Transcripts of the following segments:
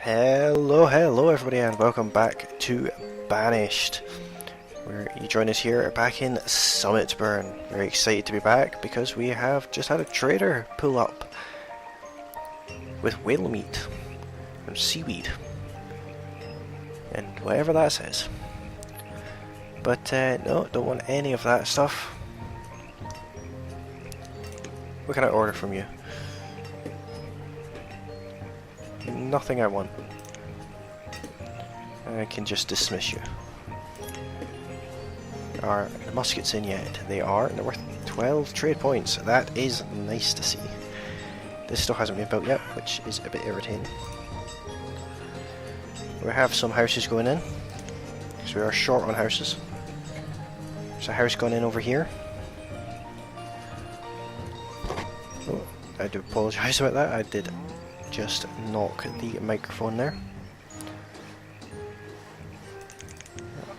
Hello everybody and welcome back to Banished, where you join us here back in Summitsburn. Very excited to be back because we have just had a trader pull up with whale meat and seaweed and whatever that says. But no, don't want any of that stuff. What can I order from you? Nothing I want. I can just dismiss you. Are the muskets in yet? They are, and they're worth 12 trade points. That is nice to see. This still hasn't been built yet, which is a bit irritating. We have some houses going in, because we are short on houses. There's a house going in over here. Oh, I do apologise about that. I did just knock the microphone there.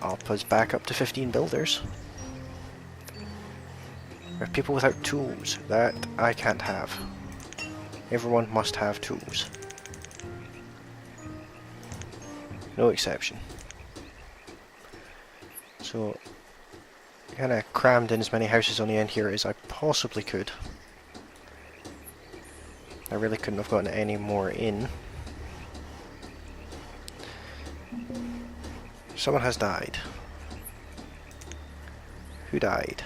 Up us back up to 15 builders. We have people without tools. That I can't have. Everyone must have tools. No exception. So, kind of crammed in as many houses on the end here as I possibly could. I really couldn't have gotten any more in. Someone has died. Who died?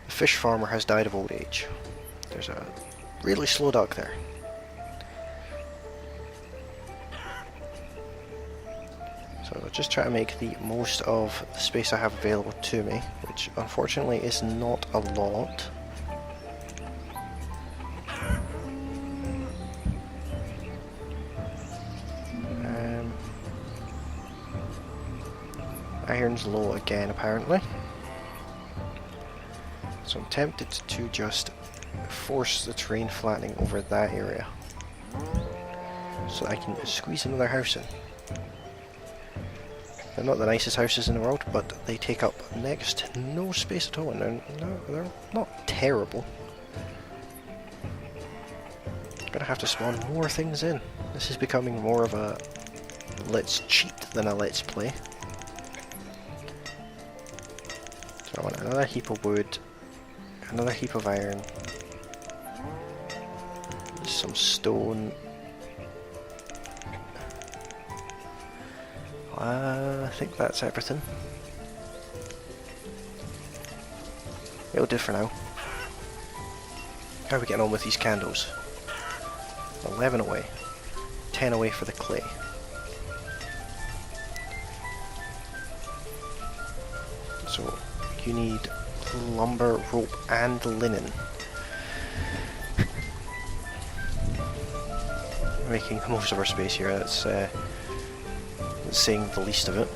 The fish farmer has died of old age. There's a really slow duck there. So I'll just try to make the most of the space I have available to me, which unfortunately is not a lot. Iron's low again, apparently. So I'm tempted to just force the terrain flattening over that area, so I can squeeze another house in. They're not the nicest houses in the world, but they take up next to no space at all, and they're not terrible. I'm gonna have to spawn more things in. This is becoming more of a let's cheat than a let's play. I want another heap of wood, another heap of iron, some stone. I think that's everything. It'll do for now. How are we getting on with these candles? 11 away. 10 away for the clay. So you need lumber, rope, and linen. Making the most of our space here, that's saying the least of it.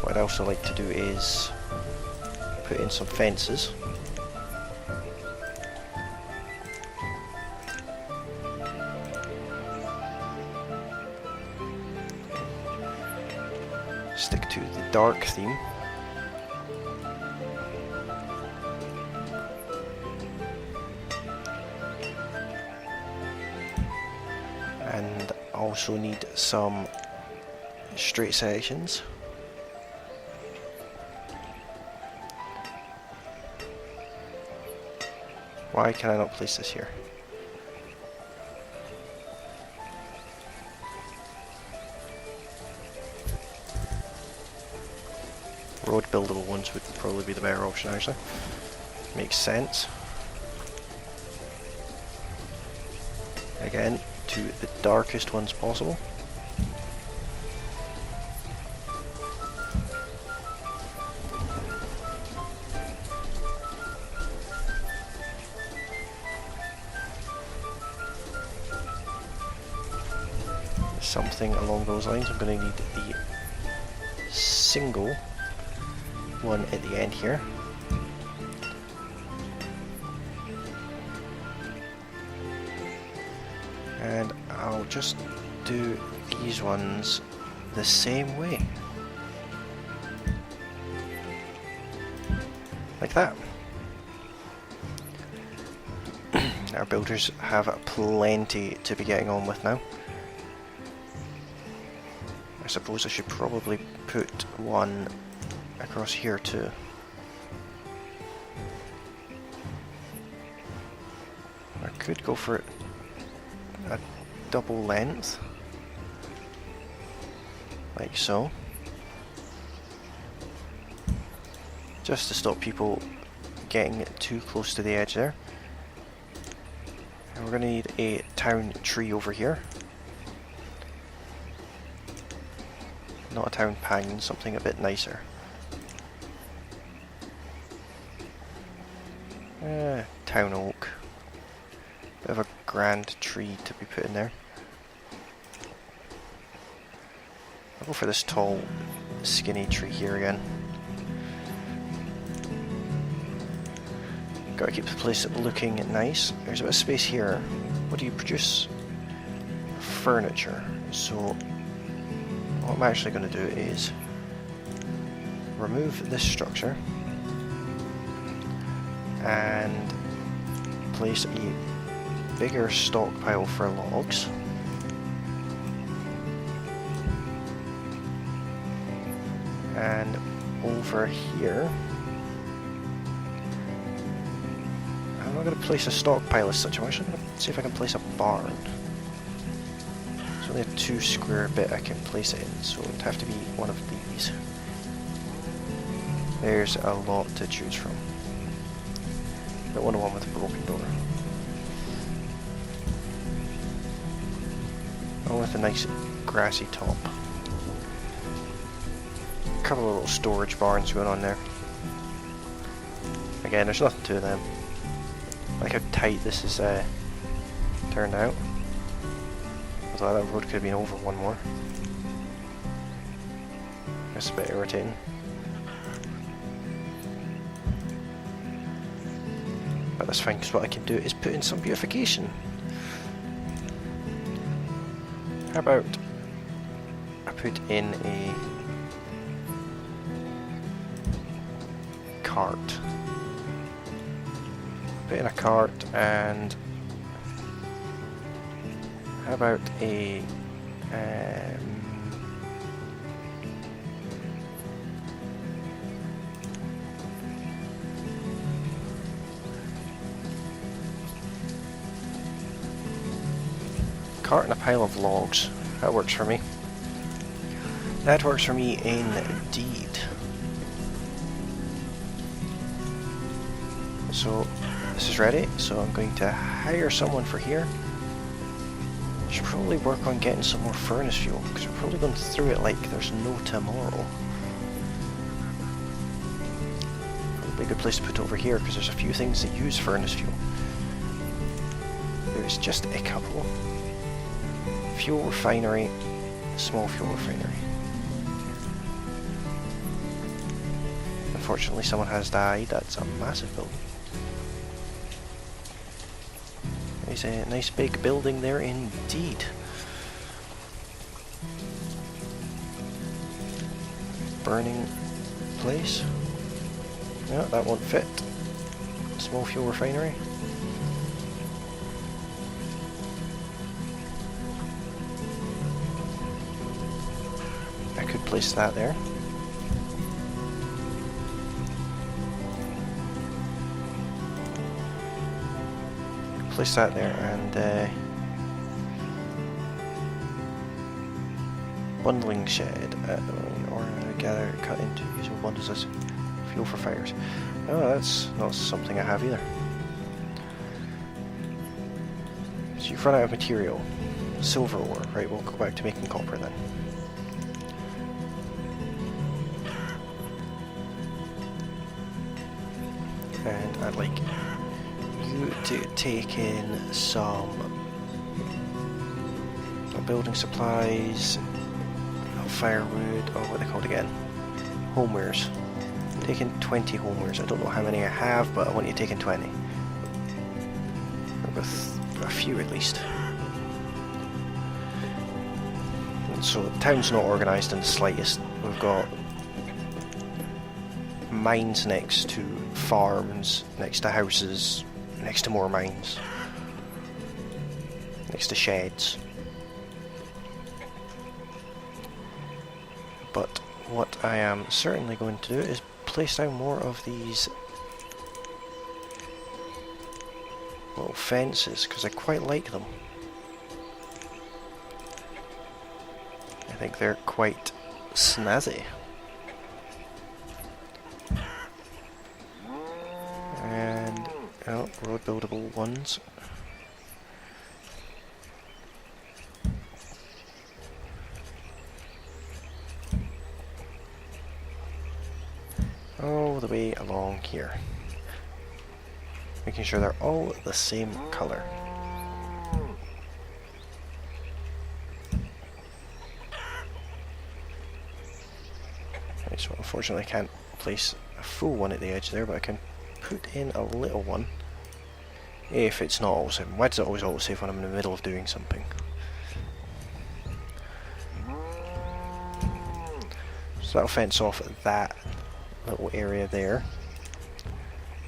What I'd also like to do is put in some fences. Stick to the dark theme. And also need some straight sections. Why can I not place this here? Road buildable ones would probably be the better option, actually. Makes sense. Again, to the darkest ones possible. Something along those lines. I'm going to need the single one at the end here. And I'll just do these ones the same way. Like that. our builders have plenty to be getting on with now. I suppose I should probably put one across here too. I could go for a double length, like so, just to stop people getting too close to the edge there. And we're going to need a town tree over here. Not a town pine, something a bit nicer. Town oak. Bit of a grand tree to be put in there. I'll go for this tall, skinny tree here again. Gotta keep the place looking nice. There's a bit of space here. What do you produce? Furniture. So what I'm actually going to do is remove this structure and place a bigger stockpile for logs. And over here, I'm not going to place a stockpile as such. I'm actually going to see if I can place a barn. There's only a 2 square bit I can place it in, so it would have to be one of these. There's a lot to choose from. Don't want one with a broken door. One with a nice grassy top. A couple of little storage barns going on there. Again, there's nothing to them. I like how tight this is turned out. I thought that road could have been over one more. That's a bit irritating. But that's fine, because what I can do is put in some beautification. How about I put in a cart. Put in a cart, and how about a cart and a pile of logs. That works for me. That works for me indeed. So this is ready, so I'm going to hire someone for here. Should probably work on getting some more furnace fuel, because we're probably going through it like there's no tomorrow. Probably a good place to put over here, because there's a few things that use furnace fuel. There's just a couple. Fuel refinery, small fuel refinery. Unfortunately, someone has died. That's a massive building. There's a nice big building there indeed. Burning place. No, that won't fit. Small fuel refinery. I could place that there. Place that there, and bundling shed, or gather, cut into usable bundles as fuel for fires. Oh, that's not something I have either. So you've run out of material. Silver ore, right, we'll go back to making copper then. And I'd like you to take in some building supplies, firewood, or what are they called again? Homewares. Take in 20 homewares. I don't know how many I have, but I want you to take in 20. With a few at least. And so the town's not organised in the slightest. We've got mines next to farms, next to houses, next to more mines. next to sheds. But what I am certainly going to do is place down more of these little fences, because I quite like them. I think they're quite snazzy. And, oh, road buildable ones. All the way along here. Making sure they're all the same colour. Right, so unfortunately I can't place a full one at the edge there, but I can put in a little one if it's not auto-save. Why does it always auto-save when I'm in the middle of doing something? So that'll fence off that little area there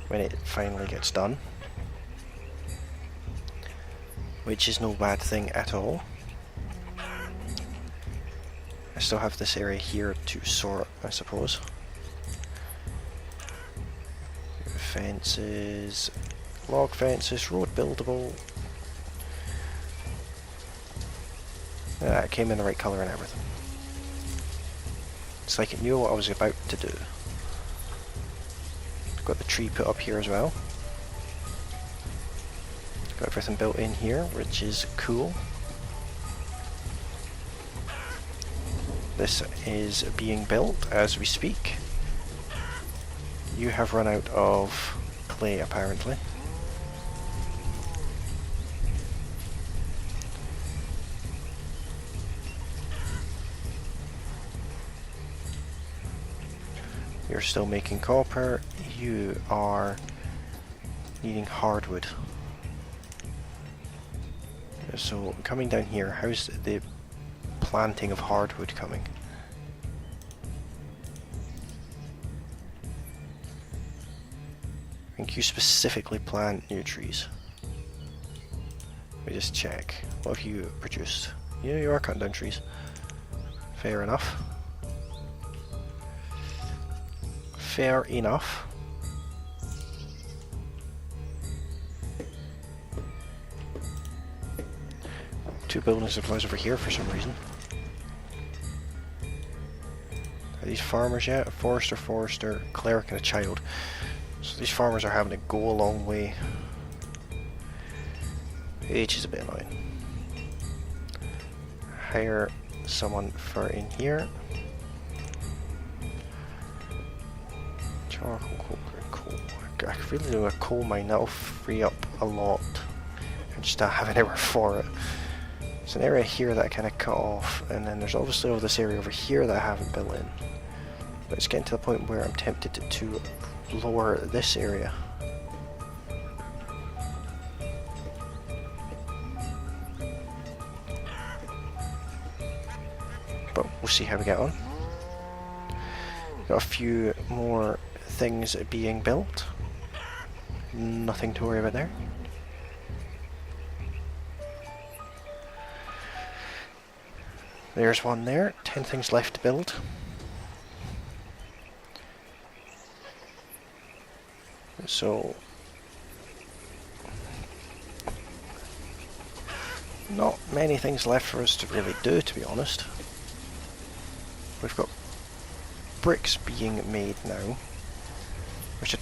when it finally gets done, which is no bad thing at all. I still have this area here to sort, I suppose. Fences, log fences, road buildable. Yeah, it came in the right colour and everything. It's like it knew what I was about to do. Got the tree put up here as well. Got everything built in here, which is cool. This is being built as we speak. You have run out of clay, apparently. You're still making copper. You are needing hardwood. So coming down here, how's the planting of hardwood coming? I think you specifically plant new trees. Let me just check. What have you produced? Yeah, you are cutting down trees. Fair enough. Fair enough. Two building supplies over here for some reason. Are these farmers yet? A forester, cleric and a child. So these farmers are having to go a long way. Age is a bit annoying. Hire someone for in here. Charcoal, coal. I could really do a coal mine, that'll free up a lot. I just don't have anywhere for it. There's an area here that I kind of cut off, and then there's obviously all this area over here that I haven't built in. But it's getting to the point where I'm tempted to lower this area. But we'll see how we get on. Got a few more things being built. Nothing to worry about there. There's one there, 10 things left to build. So, not many things left for us to really do, to be honest. We've got bricks being made now, which I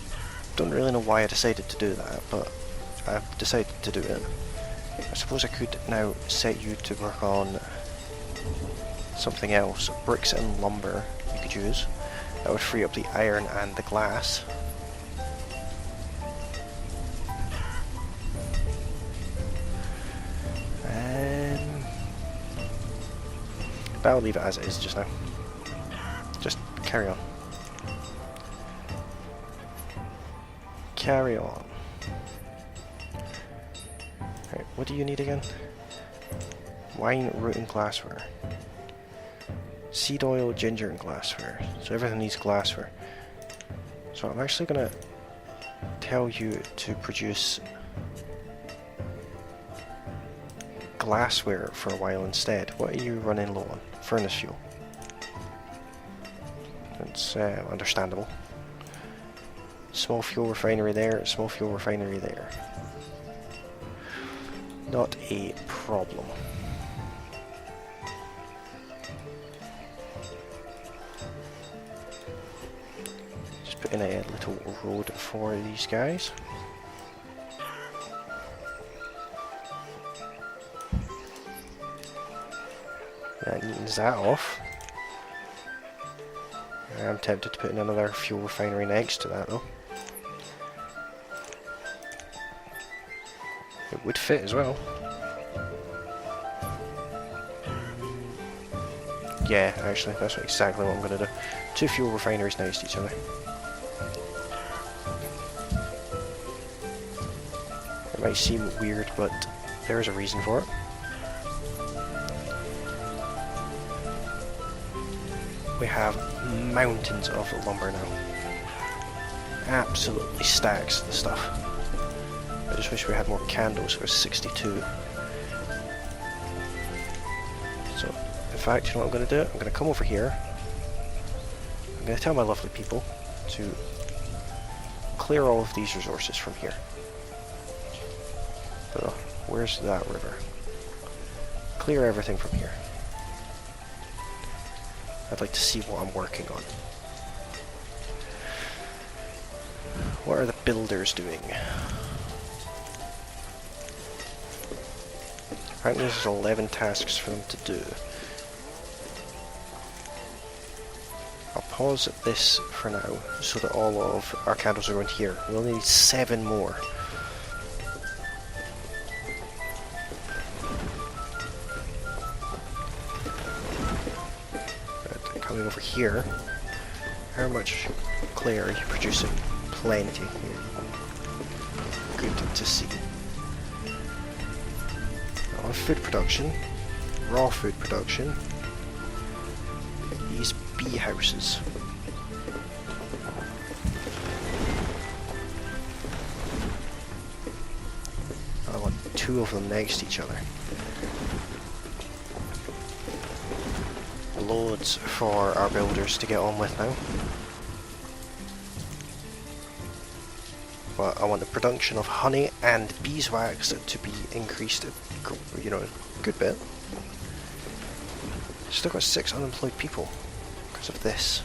don't really know why I decided to do that, but I've decided to do it. I suppose I could now set you to work on something else. Bricks and lumber you could use. That would free up the iron and the glass. But I'll leave it as it is just now. Just carry on. Carry on. Right, what do you need again? Wine, root and glassware. Seed oil, ginger and glassware. So everything needs glassware. So I'm actually going to tell you to produce glassware for a while instead. What are you running low on? Furnace fuel. That's understandable. Small fuel refinery there, small fuel refinery there. Not a problem. Just put in a little road for these guys. That neatens that off. I'm tempted to put in another fuel refinery next to that though. It would fit as well. Yeah, actually, that's exactly what I'm going to do. 2 fuel refineries next to each other. It might seem weird, but there is a reason for it. We have mountains of lumber now. Absolutely stacks of the stuff. I just wish we had more candles. It was 62. So, in fact, you know what I'm going to do? I'm going to come over here. I'm going to tell my lovely people to clear all of these resources from here. So, where's that river? Clear everything from here. I'd like to see what I'm working on. What are the builders doing? Apparently there's 11 tasks for them to do. I'll pause this for now, so that all of our candles are going here. We only need 7 more. Right, coming over here. How much clay are you producing? Plenty. Good to see. On food production, raw food production, these bee houses. I want 2 of them next to each other. Loads for our builders to get on with now. But I want the production of honey and beeswax to be increased, you know, a good bit. Still got 6 unemployed people because of this.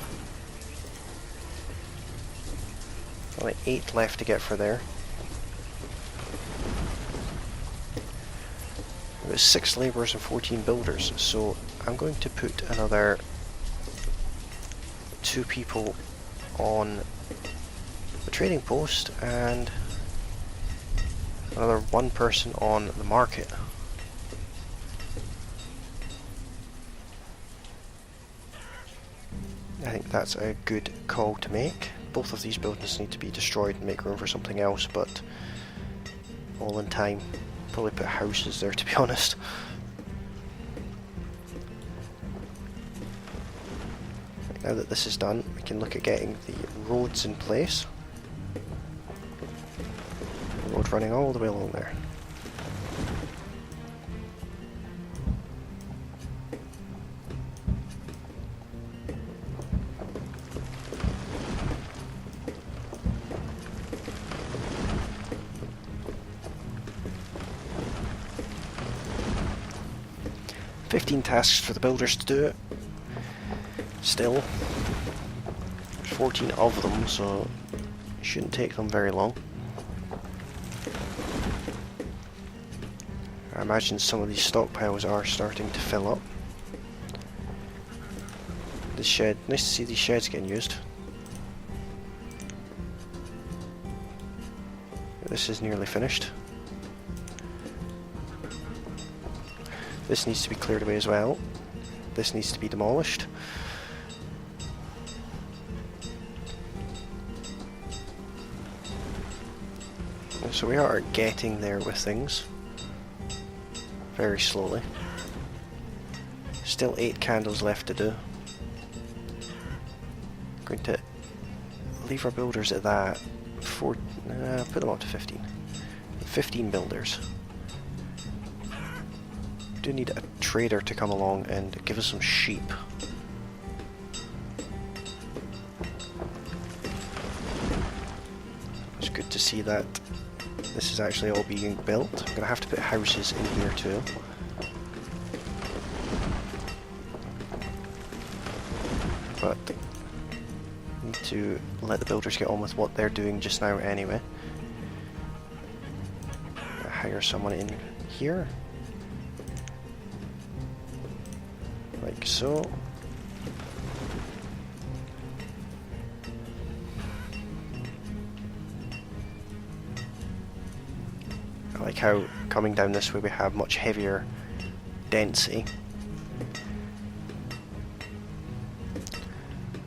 Only 8 left to get for there. There's 6 labourers and 14 builders, so I'm going to put another 2 people on the trading post and another 1 person on the market. I think that's a good call to make. Both of these buildings need to be destroyed and make room for something else, but all in time. Probably put houses there, to be honest. Now that this is done, we can look at getting the roads in place. Road running all the way along there. "15 tasks for the builders to do it. Still, there's 14 of them, so it shouldn't take them very long. I imagine some of these stockpiles are starting to fill up. This shed, nice to see these sheds getting used. This is nearly finished. This needs to be cleared away as well. This needs to be demolished. So we are getting there with things. Very slowly. Still 8 candles left to do. Going to leave our builders at that. Put them up to 15. 15 builders. We do need a trader to come along and give us some sheep. It's good to see that this is actually all being built. I'm going to have to put houses in here too. But I need to let the builders get on with what they're doing just now anyway. Hire someone in here. Like so. I like how coming down this way we have much heavier density.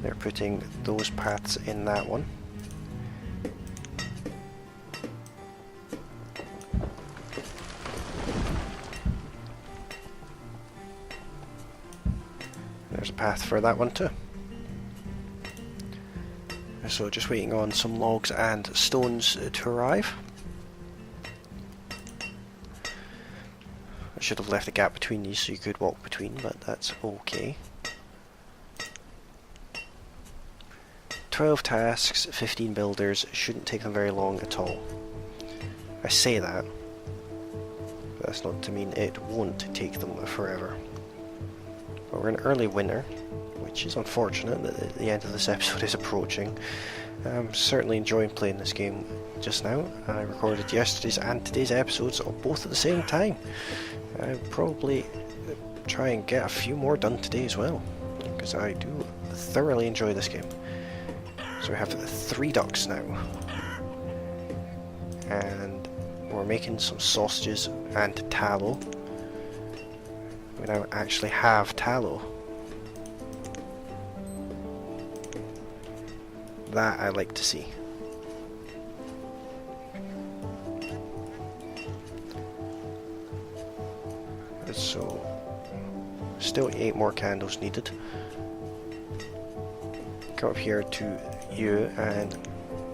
They're putting those paths in that one. There's a path for that one too. So just waiting on some logs and stones to arrive. I should have left a gap between these so you could walk between, but that's okay. 12 tasks, 15 builders, shouldn't take them very long at all. I say that, but that's not to mean it won't take them forever. But we're in early winter, which is unfortunate that the end of this episode is approaching. I'm certainly enjoying playing this game just now. I recorded yesterday's and today's episodes both at the same time. I'll probably try and get a few more done today as well, because I do thoroughly enjoy this game. So we have 3 ducks now, and we're making some sausages and tallow. We now actually have tallow. That I like to see. So, still 8 more candles needed. Come up here to you, and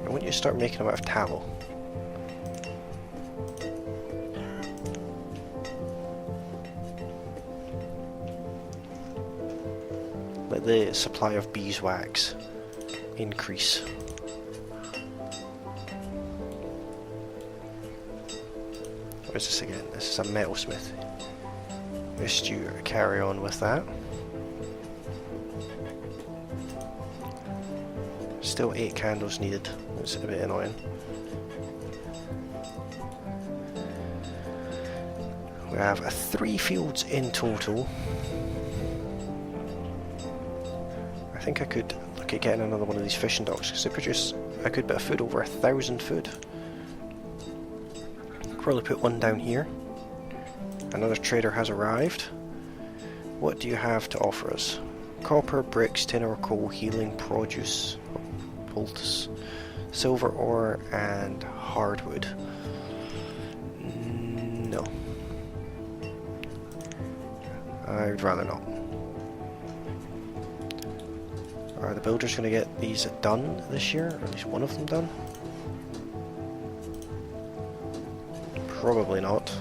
I want you to start making them out of tallow. Let the supply of beeswax increase. What is this again? This is a metalsmith. Missed you carry on with that. Still 8 candles needed. It's a bit annoying. We have 3 fields in total. I think I could look at getting another one of these fishing docks because they produce a good bit of food, over 1,000 food. Probably put one down here. Another trader has arrived. What do you have to offer us? Copper, bricks, tin or coal, healing, produce, poultice, silver ore and hardwood. No. I'd rather not. Are the builders going to get these done this year? Or at least one of them done? Probably not.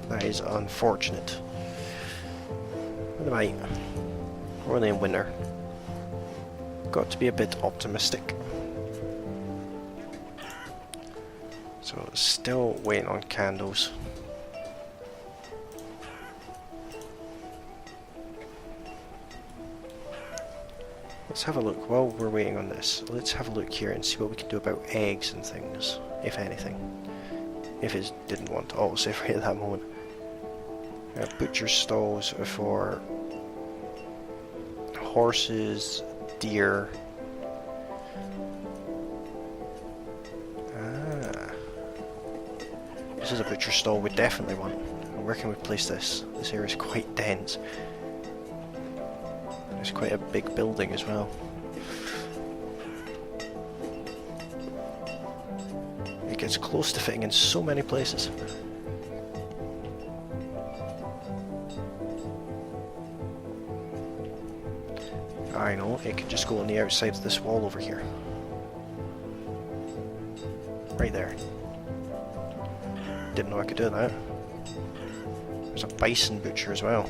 That is unfortunate. What about we're only in winter. Got to be a bit optimistic. So still waiting on candles. Let's have a look while we're waiting on this. Let's have a look here and see what we can do about eggs and things, if anything. If it didn't want to auto-save right at that moment. Butcher stalls for horses, deer. This is a butcher stall we definitely want. Where can we place this? This area is quite dense. It's quite a big building as well. It gets close to fitting in so many places. I know, it could just go on the outside of this wall over here. Right there. Didn't know I could do that. There's a bison butcher as well.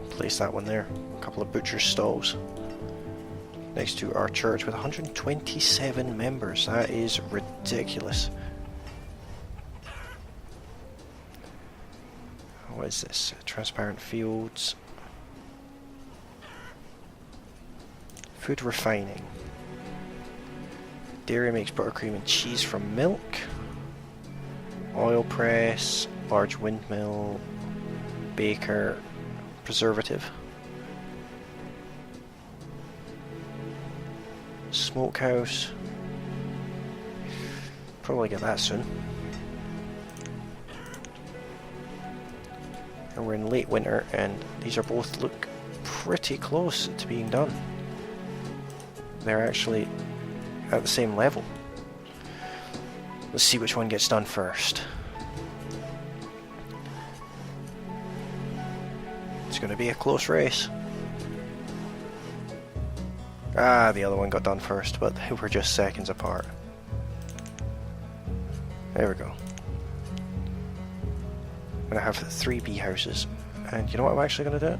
Place that one there. A couple of butcher stalls. Next to our church with 127 members. That is ridiculous. What is this? Transparent fields. Food refining. Dairy makes buttercream and cheese from milk. Oil press. Large windmill. Baker. Preservative. Smokehouse. Probably get that soon. And we're in late winter, and these are both look pretty close to being done. They're actually at the same level. Let's see which one gets done first. It's going to be a close race. Ah, the other one got done first, but they were just seconds apart. There we go. I'm going to have 3 bee houses. And you know what I'm actually going to do?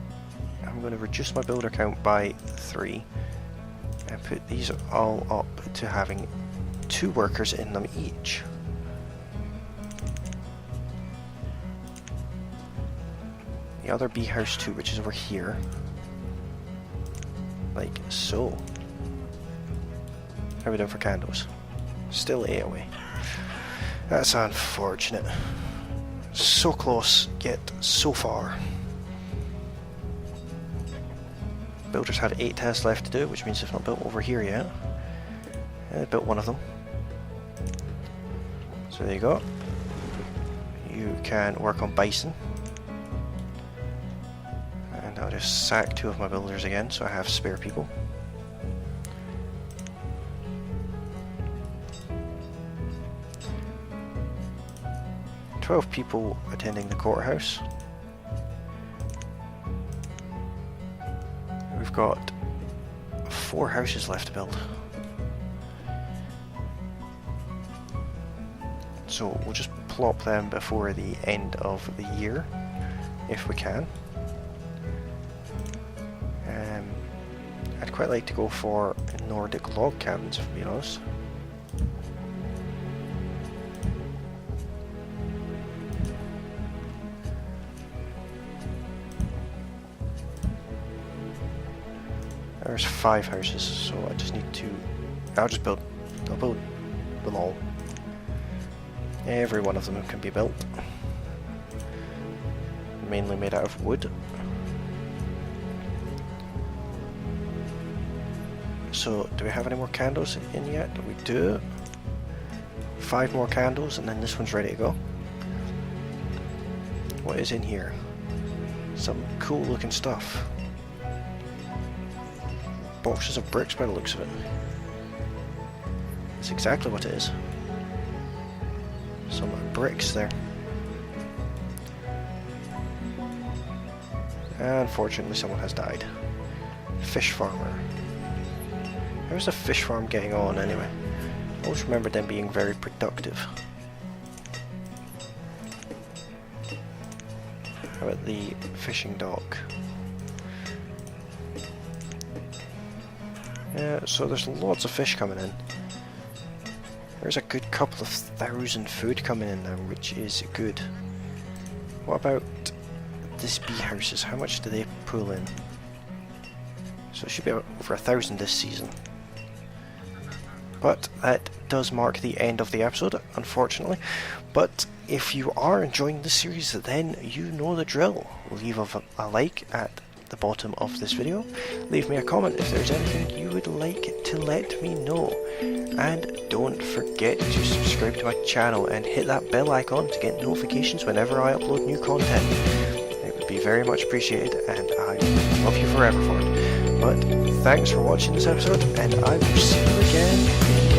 I'm going to reduce my builder count by 3. And put these all up to having 2 workers in them each. The other bee house 2, which is over here. Like so. How are we doing for candles? Still 8 away. That's unfortunate. So close, yet so far. Builders had 8 tests left to do, which means they've not built over here yet. They built one of them. So there you go. You can work on bison. And I'll just sack 2 of my builders again, so I have spare people. People attending the courthouse. We've got 4 houses left to build. So we'll just plop them before the end of the year, if we can. I'd quite like to go for Nordic log cabins, if I'm being honest. There's 5 houses, so I just need to... I'll build them all. Every one of them can be built. Mainly made out of wood. So, do we have any more candles in yet? We do. 5 more candles, and then this one's ready to go. What is in here? Some cool looking stuff. Boxes of bricks by the looks of it. That's exactly what it is. Some bricks there. Unfortunately, someone has died. Fish farmer. How's the fish farm getting on anyway? I always remember them being very productive. How about the fishing dock? Yeah, so there's lots of fish coming in. There's a good couple of 1,000 food coming in now, which is good. What about these bee houses? How much do they pull in? So it should be over 1,000 this season. But that does mark the end of the episode, unfortunately. But if you are enjoying the series, then you know the drill. Leave a like at the bottom of this video. Leave me a comment if there's anything you would like to let me know. And don't forget to subscribe to my channel and hit that bell icon to get notifications whenever I upload new content. It would be very much appreciated, and I love you forever for it. But thanks for watching this episode, and I will see you again